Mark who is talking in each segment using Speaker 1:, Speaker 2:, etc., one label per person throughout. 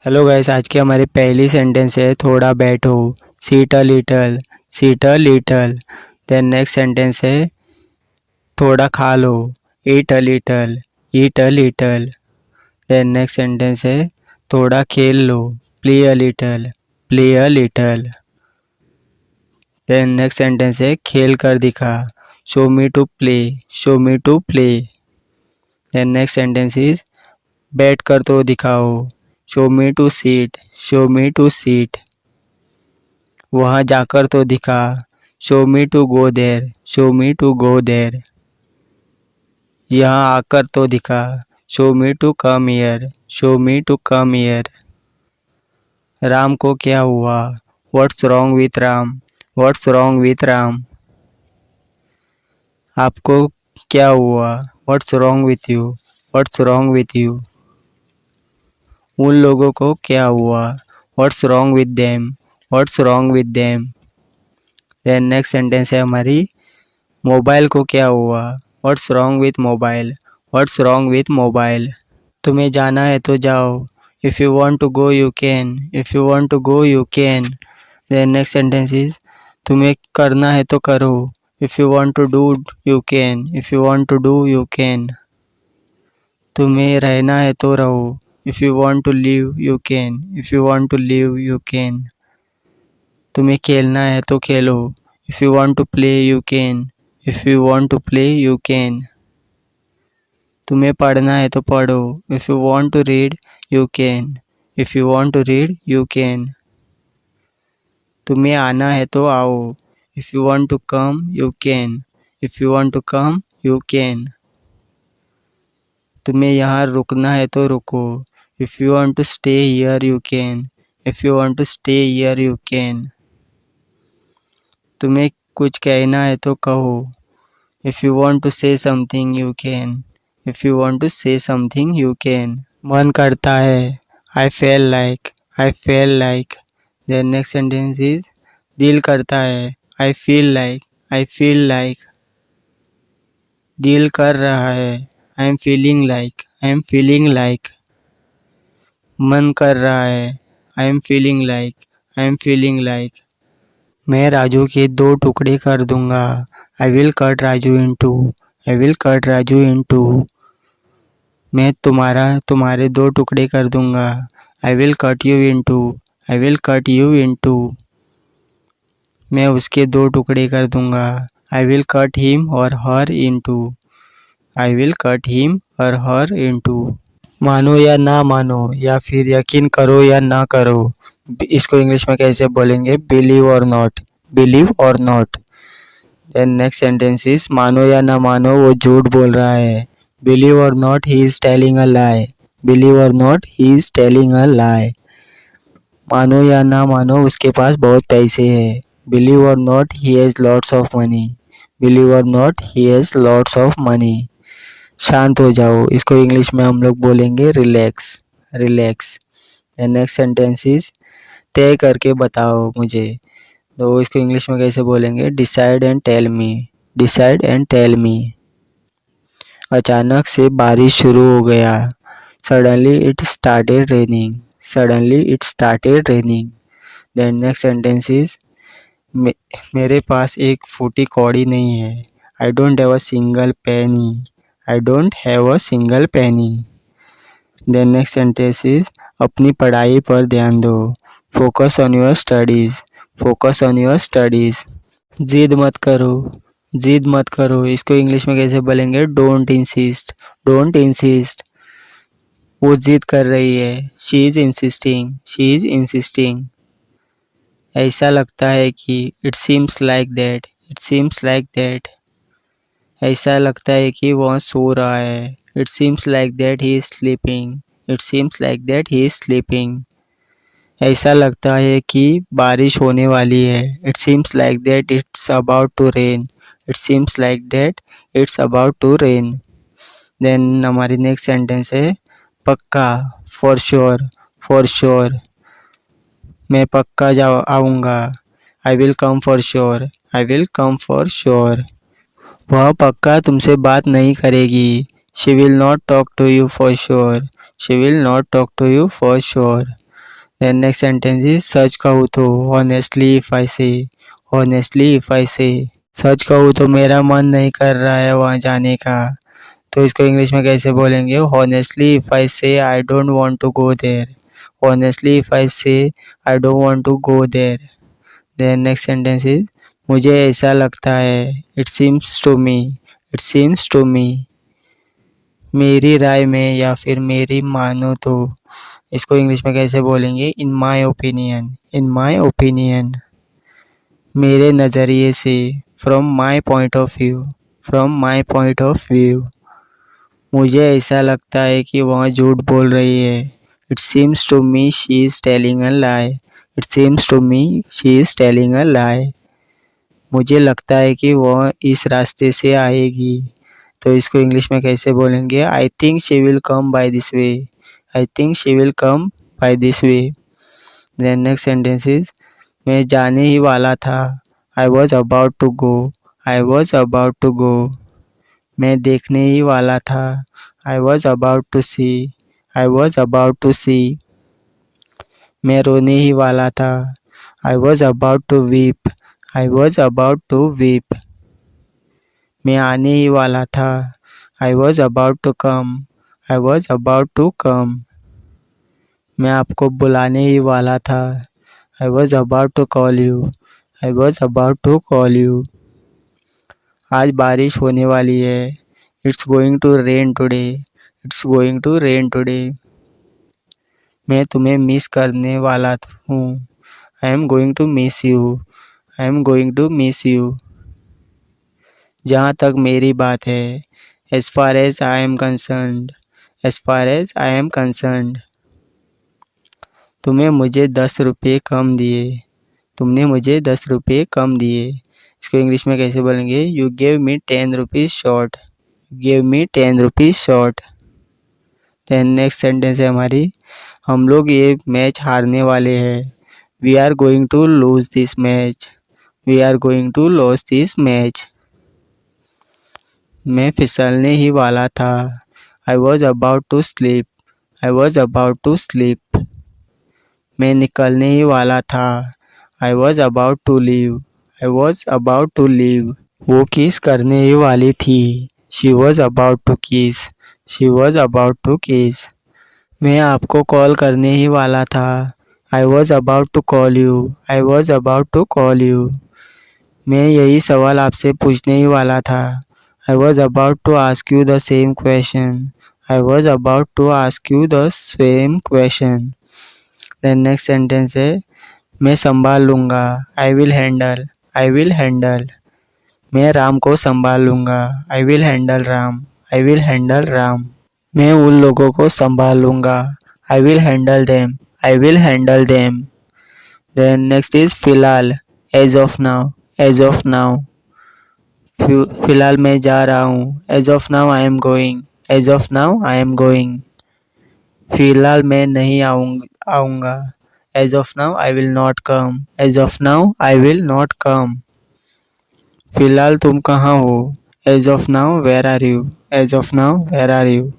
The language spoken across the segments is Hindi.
Speaker 1: हेलो गाइस, आज की हमारी पहली सेंटेंस है थोड़ा बैठो। Sit a little, sit a little. Then next sentence है थोड़ा खा लो। Eat a little, eat a little. Then next sentence है थोड़ा खेल लो। Play a little, play a little. Then next sentence है खेल कर दिखा। Show me to play, show me to play. Then next sentence is बैठ कर तो दिखाओ। Show me to sit, show me to sit. वहाँ जाकर तो दिखा। Show me to go there, show me to go there. यहाँ आकर तो दिखा। Show me to come here, show me to come here. Ram को क्या हुआ। What's wrong with Ram, what's wrong with Ram. आपको क्या हुआ। What's wrong with you, what's wrong with you. उन लोगों को क्या हुआ। What's wrong with them, what's wrong with them. Then next sentence है हमारी मोबाइल को क्या हुआ। What's wrong with mobile, what's wrong with mobile. तुम्हें जाना है तो जाओ। If you want to go you can, if you want to go you can. Then next sentence is तुम्हें करना है तो करो। If you want to do you can, if you want to do you can. तुम्हें रहना है तो रहो। If you want to live you can, if you want to live you can. तुम्हें खेलना है तो खेलो। If you want to play you can, if you want to play you can. तुम्हें पढ़ना है तो पढ़ो। If you want to read you can, if you want to read you can. तुम्हें आना है तो आओ। If you want to come you can, if you want to come you can. तुम्हें यहाँ रुकना है तो रुको। If you want to stay here you can, if you want to stay here you can. तुम्हें कुछ कहना है तो कहो। If you want to say something you can, if you want to say something you can. मन करता है। I feel like, I feel like. Then next sentence is दिल करता है। I feel like, I feel like. दिल कर रहा है। I am feeling like, I am feeling like. मन कर रहा है। I am feeling like, I am feeling like. मैं राजू के 2 टुकड़े कर दूंगा। I will cut Raju in two, I will cut Raju in two. मैं तुम्हारे 2 टुकड़े कर दूंगा। I will cut you in two, I will cut you in two. मैं उसके 2 टुकड़े कर दूंगा। I will cut him or her in two, I will cut him or her in to. मानो या ना मानो, या फिर यकीन करो या ना करो। इसको इंग्लिश में कैसे बोलेंगे। Believe or not, believe or not. Then next sentence is मानो या ना मानो वो झूठ बोल रहा है। Believe or not he is telling a lie, believe or not he is telling a lie. मानो या ना मानो उसके पास बहुत पैसे हैं। Believe or not he has lots of money, believe or not he has lots of money. शांत हो जाओ, इसको इंग्लिश में हम लोग बोलेंगे relax, relax. Next sentence is तय करके बताओ मुझे। तो इसको इंग्लिश में कैसे बोलेंगे। Decide and tell me, decide and tell me. अचानक से बारिश शुरू हो गया। Suddenly it started raining, suddenly it started raining. Then next sentence is मेरे पास एक फूटी कौड़ी नहीं है। I don't have a single penny, I don't have a single penny. Then next sentence is अपनी पढ़ाई पर ध्यान दो। Focus on your studies, focus on your studies. जिद मत करो, जिद मत करो। इसको इंग्लिश में कैसे बोलेंगे। Don't insist, don't insist. वो जिद कर रही है। She is insisting, she is insisting. ऐसा लगता है कि it seems like that, it seems like that. ऐसा लगता है कि वह सो रहा है। It seems like that he is sleeping, it seems like that he is sleeping. ऐसा लगता है कि बारिश होने वाली है। It seems like that it's about to rain, it seems like that it's about to rain. Then हमारी नेक्स्ट सेंटेंस है पक्का, फॉर श्योर, फॉर श्योर। मैं पक्का आऊँगा। I will come for sure, I will come for sure. वह पक्का तुमसे बात नहीं करेगी। She will not talk to you for sure, she will not talk to you for sure. Then next sentence is सच कहूँ तो, ऑनेस्टली इफ आई से, ऑनेस्टली इफ आई से, सच कहूँ तो मेरा मन नहीं कर रहा है वहाँ जाने का, तो इसको इंग्लिश में कैसे बोलेंगे, honestly if I say I don't want to go there, honestly if I say I don't want to go there. Then next sentence is मुझे ऐसा लगता है, it seems to me, it seems to me, मेरी राय में या फिर मेरी मानो तो, इसको इंग्लिश में कैसे बोलेंगे, इन my opinion, in my opinion, मेरे नज़रिए से, from my point of view, from my point of view, मुझे ऐसा लगता है कि वह झूठ बोल रही है, it seems to me she is telling a lie, it seems to me she is telling a lie, मुझे लगता है कि वह इस रास्ते से आएगी, तो इसको इंग्लिश में कैसे बोलेंगे, I think she will come by this way, I think she will come by this way. Then next sentence is मैं जाने ही वाला था, I was about to go, I was about to go, मैं देखने ही वाला था, I was about to see, I was about to see, मैं रोने ही वाला था, I was about to weep, I was about to weep, मैं आने ही वाला था, I was about to come, I was about to come, मैं आपको बुलाने ही वाला था, I was about to call you, I was about to call you, आज बारिश होने वाली है, it's going to rain today, it's going to rain today, मैं तुम्हें मिस करने वाला हूँ, I am going to miss you, I am going to miss you, जहाँ तक मेरी बात है, as far as I am concerned, as far as I am concerned, तुम्हें मुझे 10 रुपये कम दिए, तुमने मुझे 10 रुपये कम दिए, इसको इंग्लिश में कैसे बोलेंगे, you gave me 10 rupees short, you gave me 10 rupees short. Then next sentence है हमारी, हम लोग ये मैच हारने वाले हैं, we are going to lose this match, we are going to lose this match, मैं फिसलने ही वाला था, I was about to sleep, I was about to sleep, मैं निकलने ही वाला था, I was about to leave, I was about to leave, वो किस करने ही वाली थी, she was about to kiss, she was about to kiss, मैं आपको कॉल करने ही वाला था, I was about to call you, I was about to call you, मैं यही सवाल आपसे पूछने ही वाला था, I was about to ask you the same question, I was about to ask you the same question. Then next sentence है, मैं संभाल लूँगा, I will handle, I will handle, मैं राम को संभाल लूँगा, I will handle Ram, I will handle Ram, मैं उन लोगों को संभाल लूँगा, I will handle them, I will handle them. Then next is फिलहाल, as of now, as of now, फिलहाल मैं जा रहा हूँ, as of now I am going, as of now I am going, फिलहाल मैं नहीं आऊँगा, as of now I will not come, as of now I will not come, फिलहाल तुम कहाँ हो, as of now where are you, as of now where are you,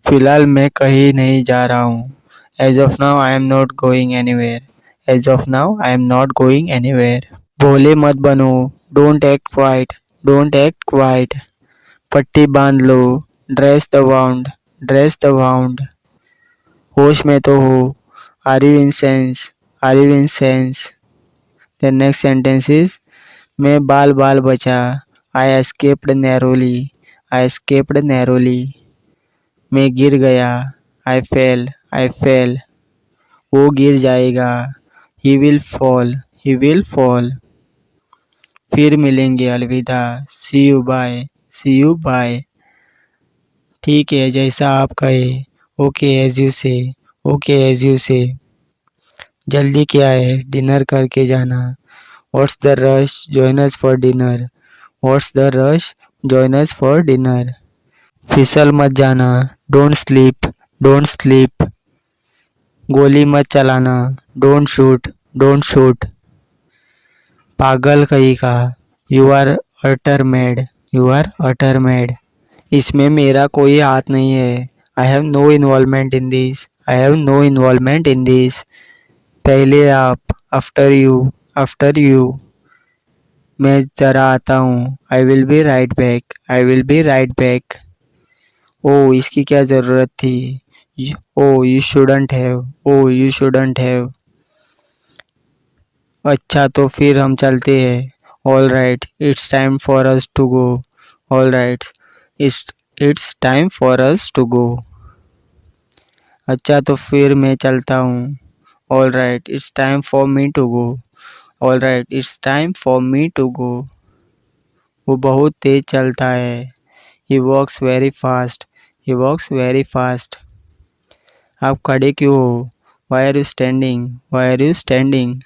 Speaker 1: फिलहाल मैं कहीं नहीं जा रहा हूँ, as of now I am not going anywhere, as of now I am not going anywhere, भोले मत बनो, don't act quiet, don't act quiet, पट्टी बांध लो, dress the wound, dress the wound, होश में तो हो, are you in sense, are you in sense. The next sentence is मैं बाल बाल बचा, I escaped narrowly, I escaped narrowly, मैं गिर गया, आई फेल, आई फेल, वो गिर जाएगा, he will fall, he will fall, फिर मिलेंगे, अलविदा, see you bye, see you bye, ठीक है जैसा आप कहे, okay as you say, okay as you say, जल्दी क्या है, डिनर करके जाना, what's the rush, join us for dinner, what's the rush, join us for dinner, फिसल मत जाना, डोंट स्लीप, डोंट स्लीप, गोली मत चलाना, डोंट शूट, डोंट शूट, पागल कहीं का, you are utter mad, you are utter mad, इसमें मेरा कोई हाथ नहीं है, I have no involvement in this, I have no involvement in this. पहले आप, after you. मैं जरा आता हूँ, I will be right back, I will be right back. ओ इसकी क्या ज़रूरत थी, ओ you shouldn't have, O you shouldn't have. अच्छा तो फिर हम चलते हैं. All right, it's time for us to go. All right, it's time for us to go. अच्छा तो फिर मैं चलता हूँ. All right, it's time for me to go. All right, it's time for me to go. वो बहुत तेज चलता है. He walks very fast. He walks very fast. आप खड़े क्यों हो? Why are you standing? Why are you standing?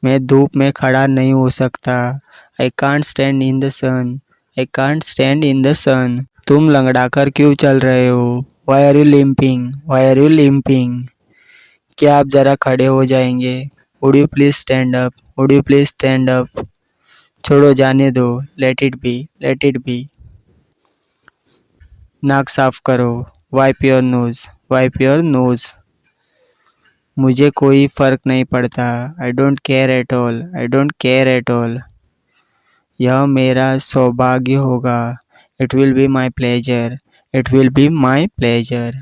Speaker 1: मैं धूप में खड़ा नहीं हो सकता. I can't stand in the sun. I can't stand in the sun. तुम लंगड़ाकर क्यों चल रहे हो? Why are you limping? Why are you limping? क्या आप ज़रा खड़े हो जाएंगे? Would you please stand up? Would you please stand up? छोड़ो जाने दो. Let it be. Let it be. नाक साफ करो. Wipe your nose. Wipe your nose. मुझे कोई फ़र्क नहीं पड़ता. I don't care at all. I don't care at all. यह मेरा सौभाग्य होगा. It will be my pleasure. It will be my pleasure.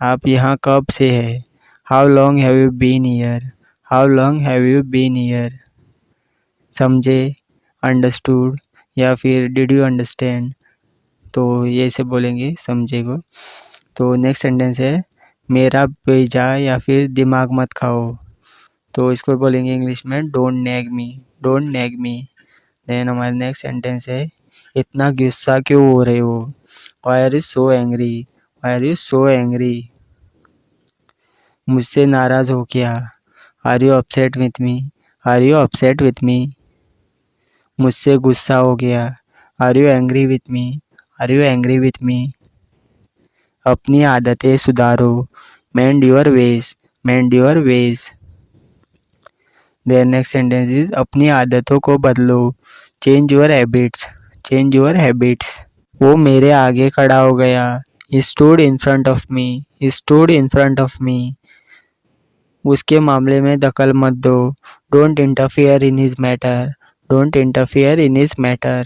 Speaker 1: आप यहाँ कब से हैं? How long have you been here? How long have you been here? समझे, understood या फिर did you understand? तो ये से बोलेंगे समझे को. तो नेक्स्ट सेंटेंस है मेरा भेजा या फिर दिमाग मत खाओ. तो इसको बोलेंगे इंग्लिश में don't nag me. Don't nag me. Then हमारा नेक्स्ट सेंटेंस है इतना गुस्सा क्यों हो रहे हो? Why are you so angry? Why are you so angry? मुझसे नाराज़ हो क्या? Are you upset with me? Are you upset with me? मुझसे गुस्सा हो गया. Are you angry with me? Are you angry with me? अपनी आदतें सुधारो. Mend your ways. Mend your ways. Their next sentence is अपनी आदतों को बदलो. Change your habits. Change your habits. वो मेरे आगे खड़ा हो गया. He stood in front of me. He stood in front of me. उसके मामले में दखल मत दो. Don't interfere in his matter. Don't interfere in his matter.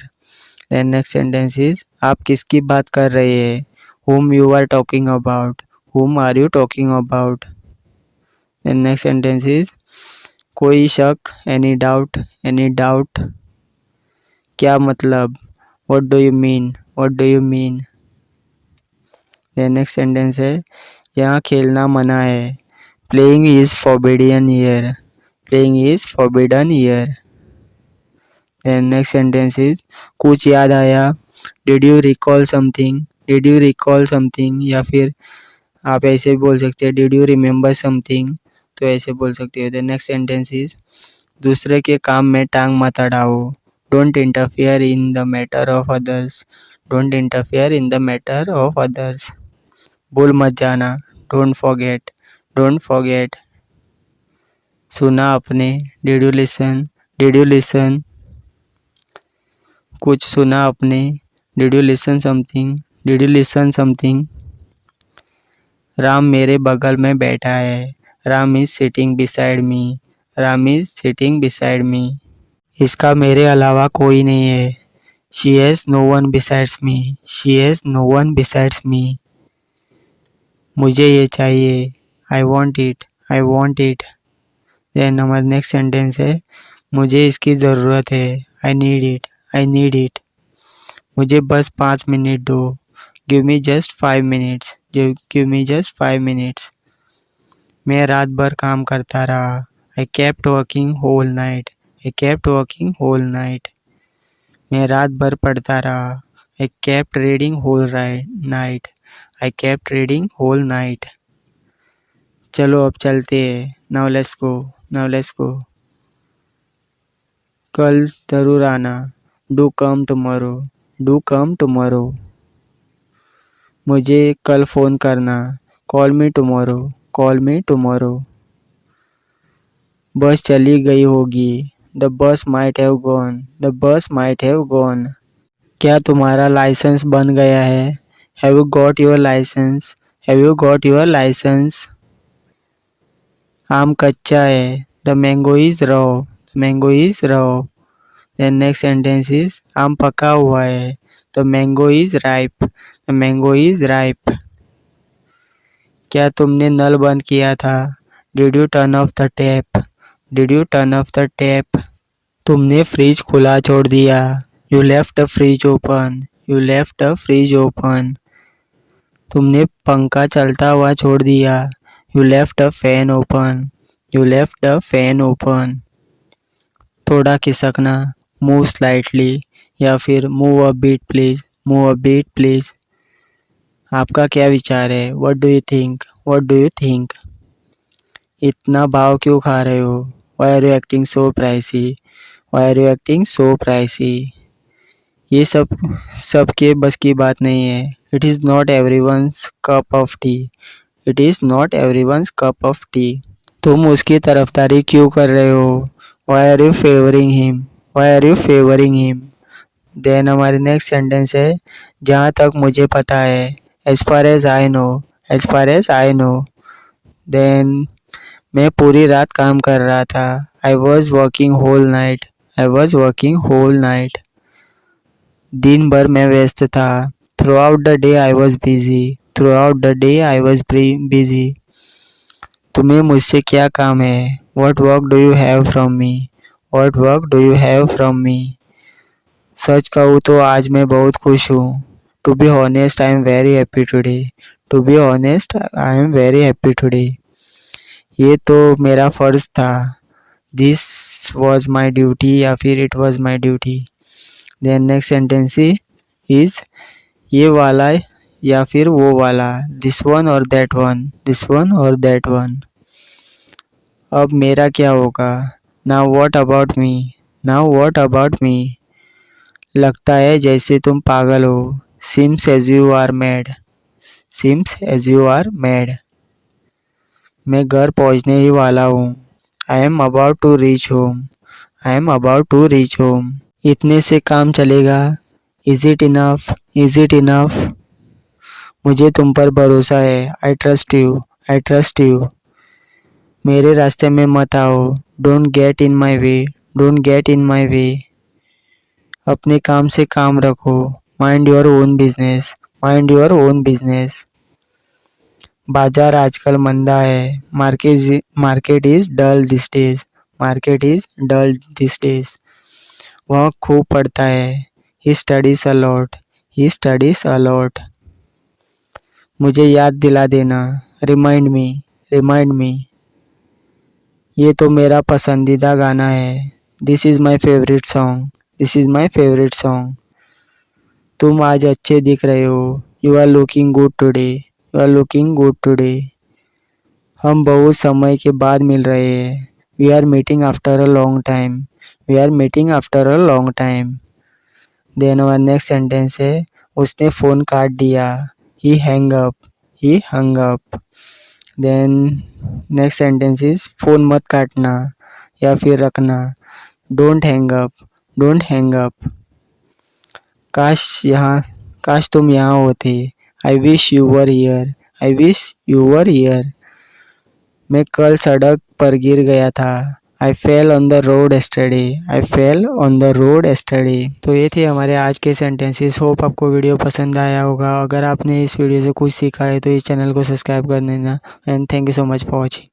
Speaker 1: Then next sentence is आप किसकी बात कर रहे हैं? Whom you are talking about? Whom are you talking about? Then next sentence is कोई शक? Any doubt? Any doubt? क्या मतलब? What do you mean? What do you mean? Then next sentence है यहाँ खेलना मना है. Playing is forbidden here. Playing is forbidden here. Then next sentence is कुछ याद आया. Did you recall something? Did you recall something? या फिर आप ऐसे बोल सकते हैं Did you remember something? तो ऐसे बोल सकते हो. The next sentence is दूसरे के काम में टांग मत अड़ाओ. Don't interfere in the matter of others. Don't interfere in the matter of others. भूल मत जाना. Don't forget. Don't forget. सुना आपने. Did you listen? Did you listen? कुछ सुना आपने. Did you listen something? Did you listen something? Ram मेरे बगल में बैठा है. Ram is sitting beside me. Ram is sitting beside me. इसका मेरे अलावा कोई नहीं है. She has no one besides me. She has no one besides me. मुझे ये चाहिए. I want it. I want it. Then हमारा नेक्स्ट सेंटेंस है मुझे इसकी ज़रूरत है. I need it. I need it. मुझे बस 5 मिनट दो. Give me just 5 minutes. Give me just 5 minutes. मैं रात भर काम करता रहा. I kept working whole night. I kept working whole night. मैं रात भर पढ़ता रहा. I kept reading whole night. I kept reading whole night. चलो अब चलते हैं. Now let's go. Now let's go. कल ज़रूर आना. Do come tomorrow. Do come tomorrow. मुझे कल फ़ोन करना. Call me tomorrow. Call me tomorrow. बस चली गई होगी. The bus might have gone. The bus might have gone. क्या तुम्हारा लाइसेंस बन गया है? Have you got your license? Have you got your licence? आम कच्चा है, the mango is raw, the mango is raw. Then next sentence is आम पका हुआ है, the mango is ripe, the mango is ripe. क्या तुमने नल बंद किया था? Did you turn off the tap, did you turn off the tap. तुमने फ्रिज खुला छोड़ दिया, you left the fridge open, you left the fridge open. तुमने पंखा चलता हुआ छोड़ दिया, you left the fan open, you left the fan open. थोड़ा खिसकना, मूव स्लाइटली, या फिर move a bit please, move a bit please. आपका क्या विचार है? What do you think, what do you think. इतना भाव क्यों खा रहे हो? Why are you acting so pricey, why are you acting so pricey. ये सबके बस की बात नहीं है। It is not everyone's cup of tea, it is not everyone's cup of tea. तुम उसकी तरफदारी क्यों कर रहे हो? Why are you favouring him, why are you favouring him. Then हमारी नेक्स्ट सेंटेंस है जहाँ तक मुझे पता है, as far as I know, as far as I know. Then मैं पूरी रात काम कर रहा था, I was working whole night, I was working whole night. दिन भर मैं व्यस्त था, through out the day I was busy, throughout the day I was busy. तुम्हें मुझसे क्या काम है? What work do you have from me, what work do you have from me. सच कहूँ तो आज मैं बहुत खुश हूँ, to be honest I am very happy today, to be honest I am very happy today. ये तो मेरा फ़र्ज़ था, दिस वॉज माई ड्यूटी, या फिर it was my duty. Then next sentence is ये वाला या फिर वो वाला, दिस वन और दैट वन, दिस वन और दैट वन। अब मेरा क्या होगा? Now what about me, now what about me. लगता है जैसे तुम पागल हो, seems as you are mad, seems as you are mad. मैं घर पहुंचने ही वाला हूँ, I am about to reach home, I am about to reach home. इतने से काम चलेगा, is it enough, is it enough. मुझे तुम पर भरोसा है, I trust you, I trust you. मेरे रास्ते में मत आओ, don't get in my way, don't get in my way. अपने काम से काम रखो, mind your own business, mind your own business. बाजार आजकल मंदा है, market is dull this days, market is dull this days. वह खूब पढ़ता है, he studies a lot, he studies a lot. मुझे याद दिला देना, रिमाइंड मी, रिमाइंड मी। ये तो मेरा पसंदीदा गाना है, this is my favourite song, this is my favourite song. तुम आज अच्छे दिख रहे हो, you are looking good today, you are looking good today. हम बहुत समय के बाद मिल रहे हैं, we are meeting after a long time, we are meeting after a long time. Then our next sentence है उसने फ़ोन काट दिया, he hang up, he hung up. Then next sentence is phone मत काटना या फिर रखना, don't hang up, don't hang up. काश तुम यहाँ होते, I wish you were here, I wish you were here. मैं कल सड़क पर गिर गया था, I fell on the road yesterday, I fell on the road yesterday. तो ये थे हमारे आज के सेंटेंसेस। होप आपको वीडियो पसंद आया होगा। अगर आपने इस वीडियो से कुछ सीखा है तो इस चैनल को सब्सक्राइब कर देना। And thank you so much for watching.